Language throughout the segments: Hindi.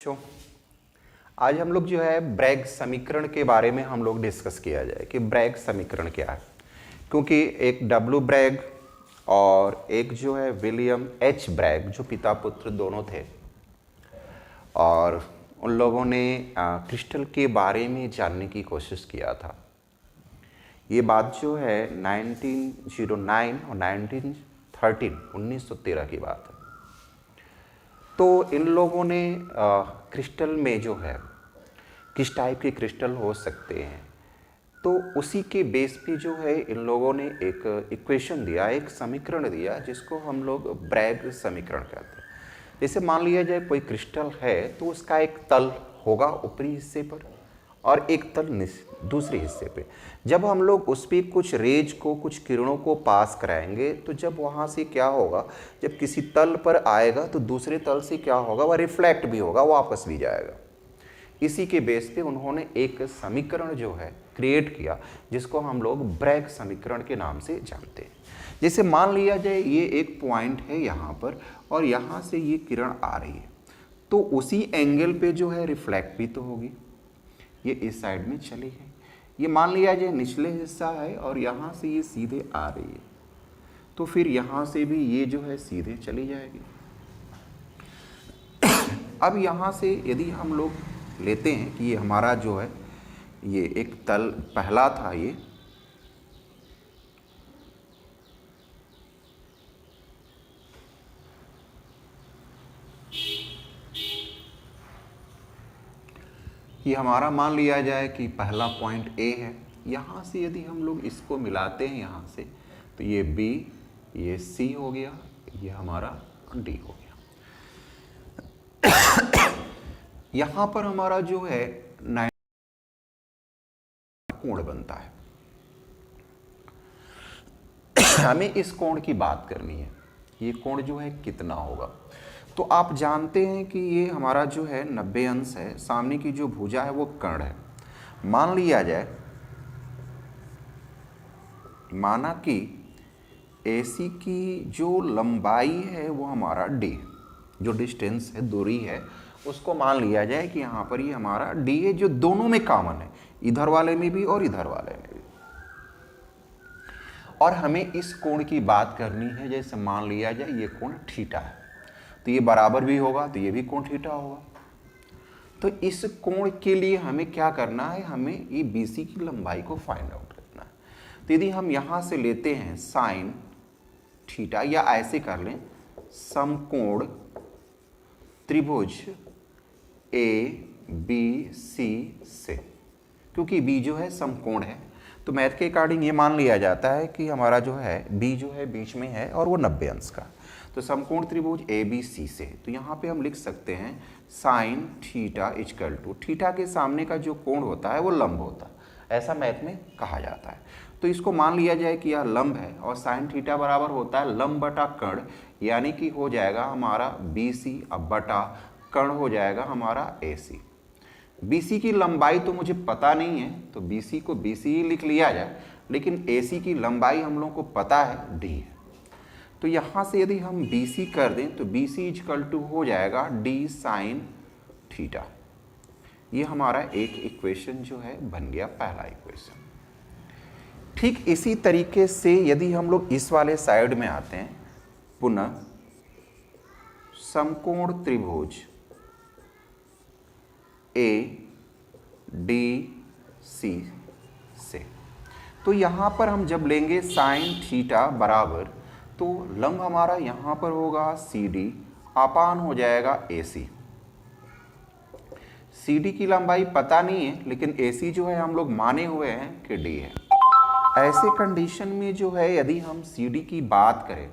बच्चों, आज हम लोग जो है ब्रैग समीकरण के बारे में हम लोग डिस्कस किया जाए कि ब्रैग समीकरण क्या है। क्योंकि एक डब्ल्यू ब्रैग और एक जो है विलियम एच ब्रैग जो पिता पुत्र दोनों थे और उन लोगों ने क्रिस्टल के बारे में जानने की कोशिश किया था। ये बात जो है 1909 और 1913 की बात है। तो इन लोगों ने क्रिस्टल में जो है किस टाइप के क्रिस्टल हो सकते हैं, तो उसी के बेस पे जो है इन लोगों ने एक इक्वेशन दिया, एक समीकरण दिया जिसको हम लोग ब्रैग समीकरण कहते हैं। जैसे मान लिया जाए कोई क्रिस्टल है तो उसका एक तल होगा ऊपरी हिस्से पर और एक तल दूसरे हिस्से पे। जब हम लोग उस पर कुछ रेज को, कुछ किरणों को पास कराएंगे तो जब वहाँ से क्या होगा, जब किसी तल पर आएगा तो दूसरे तल से क्या होगा, वह रिफ्लेक्ट भी होगा, वापस भी जाएगा। इसी के बेस पे उन्होंने एक समीकरण जो है क्रिएट किया जिसको हम लोग ब्रैग समीकरण के नाम से जानते हैं। जैसे मान लिया जाए ये एक पॉइंट है यहाँ पर और यहाँ से ये किरण आ रही है, तो उसी एंगल पे जो है रिफ्लेक्ट भी तो होगी। ये इस साइड में चली है, ये मान लिया जाए निचले हिस्सा है और यहाँ से ये सीधे आ रही है, तो फिर यहाँ से भी ये जो है सीधे चली जाएगी। अब यहाँ से यदि हम लोग लेते हैं कि ये हमारा जो है ये एक तल पहला था, ये हमारा मान लिया जाए कि पहला पॉइंट ए है। यहाँ से यदि हम लोग इसको मिलाते हैं यहाँ से, तो ये बी, ये सी हो गया, ये हमारा डी हो गया। यहाँ पर हमारा जो है 90 कोण बनता है। हमें इस कोण की बात करनी है, ये कोण जो है कितना होगा। तो आप जानते हैं कि ये हमारा जो है 90 अंश है, सामने की जो भुजा है वो कर्ण है। मान लिया जाए, माना कि AC की जो लंबाई है वो हमारा D, जो डिस्टेंस है, दूरी है, उसको मान लिया जाए कि यहाँ पर ये हमारा D है, जो दोनों में कॉमन है, इधर वाले में भी और इधर वाले में भी। और हमें इस कोण की बात करनी है। जैसे मान लिया जाए ये कोण थीटा है, तो ये बराबर भी होगा, तो ये भी कोण थीटा होगा। तो इस कोण के लिए हमें क्या करना है, हमें ये BC की लंबाई को फाइंड आउट करना है। तो यदि हम यहाँ से लेते हैं साइन थीटा, या ऐसे कर लें समकोण त्रिभुज ABC से, क्योंकि B जो है समकोण है, तो मैथ के अकॉर्डिंग ये मान लिया जाता है कि हमारा जो है B जो है बीच में है और वो 90 अंश का। तो समकोण त्रिभुज ABC से, तो यहाँ पे हम लिख सकते हैं sine theta equal to, theta के सामने का जो कोण होता है वो लंब होता है, ऐसा मैथ में कहा जाता है। तो इसको मान लिया जाए कि यह लंब है और साइन थीटा बराबर होता है लंब बटा कर्ण, यानी कि हो जाएगा हमारा BC अब बटा कर्ण हो जाएगा हमारा AC। BC की लंबाई तो मुझे पता नहीं है, तो BC को BC ही लिख लिया जाए, लेकिन AC की लंबाई हम लोगों को पता है D है। तो यहाँ से यदि हम BC कर दें तो BC इक्वल टू हो जाएगा D साइन थीटा। ये हमारा एक इक्वेशन जो है बन गया, पहला इक्वेशन। ठीक इसी तरीके से यदि हम लोग इस वाले साइड में आते हैं, पुनः समकोण त्रिभुज ADC से, तो यहाँ पर हम जब लेंगे साइन थीटा बराबर, तो लंब हमारा यहाँ पर होगा CD अपान हो जाएगा AC। CD की लंबाई पता नहीं है, लेकिन AC जो है हम लोग माने हुए हैं कि D है। ऐसे कंडीशन में जो है यदि हम CD की बात करें,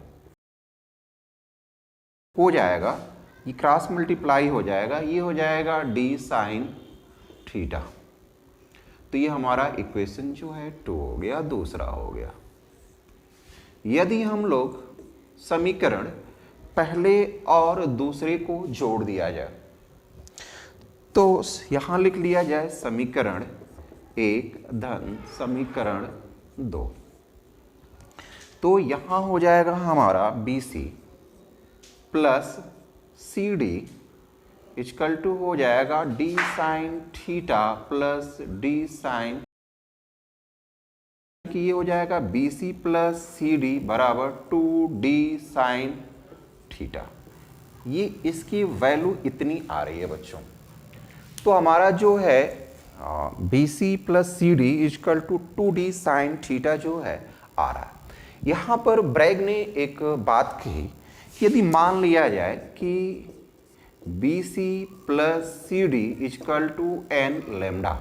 हो जाएगा ये क्रॉस मल्टीप्लाई हो जाएगा, ये हो जाएगा D साइन थीटा। तो ये हमारा इक्वेशन जो है 2 हो गया, दूसरा हो गया। यदि हम लोग समीकरण पहले और दूसरे को जोड़ दिया जाए, तो यहां लिख लिया जाए समीकरण 1 धन समीकरण 2, तो यहां हो जाएगा हमारा BC plus CD equal to हो जाएगा D sine theta plus D sine, कि ये हो जाएगा B C plus C D बराबर 2d साइन थीटा। ये इसकी वैल्यू इतनी आ रही है बच्चों। तो हमारा जो है B C plus C D equal to 2d sine theta जो है आ रहा है। यहाँ पर ब्रैग ने एक बात कही कि यदि मान लिया जाए कि B C plus C D equal to N lambda,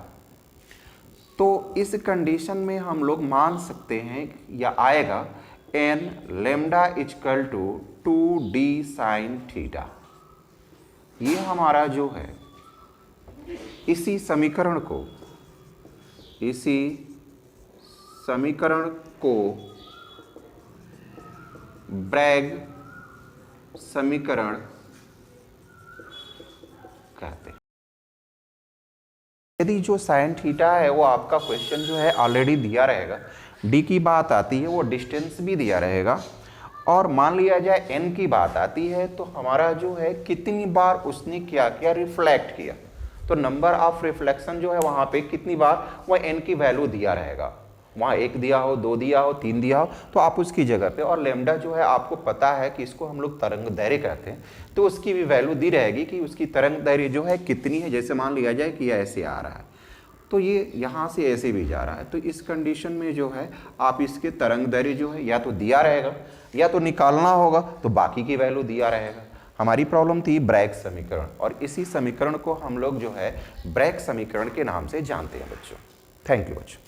तो इस कंडीशन में हम लोग मान सकते हैं या आएगा N lambda equal to 2d sine theta. ये हमारा जो है इसी समीकरण को ब्रैग समीकरण कहते हैं। यदि जो साइन थीटा है वो आपका क्वेश्चन जो है ऑलरेडी दिया रहेगा, डी की बात आती है वो डिस्टेंस भी दिया रहेगा, और मान लिया जाए एन की बात आती है तो हमारा जो है कितनी बार उसने क्या किया, रिफ्लेक्ट किया, तो नंबर ऑफ रिफ्लेक्शन जो है वहाँ पे कितनी बार वह एन की वैल्यू दिया रहेगा। वहाँ 1 दिया हो, 2 दिया हो, 3 दिया हो, तो आप उसकी जगह पे, और लेमडा जो है आपको पता है कि इसको हम लोग तरंग दैर्घ्य कहते हैं, तो उसकी भी वैल्यू दी रहेगी कि उसकी तरंग दैर्घ्य जो है कितनी है। जैसे मान लिया जाए कि यह ऐसे आ रहा है तो ये यहाँ से ऐसे भी जा रहा है, तो इस कंडीशन में जो है आप इसके तरंग दैर्घ्य जो है या तो दिया रहेगा या तो निकालना होगा, तो बाकी की वैल्यू दिया रहेगा। हमारी प्रॉब्लम थी ब्रैग समीकरण, और इसी समीकरण को हम लोग जो है ब्रैग समीकरण के नाम से जानते हैं बच्चों। थैंक यू बच्चों।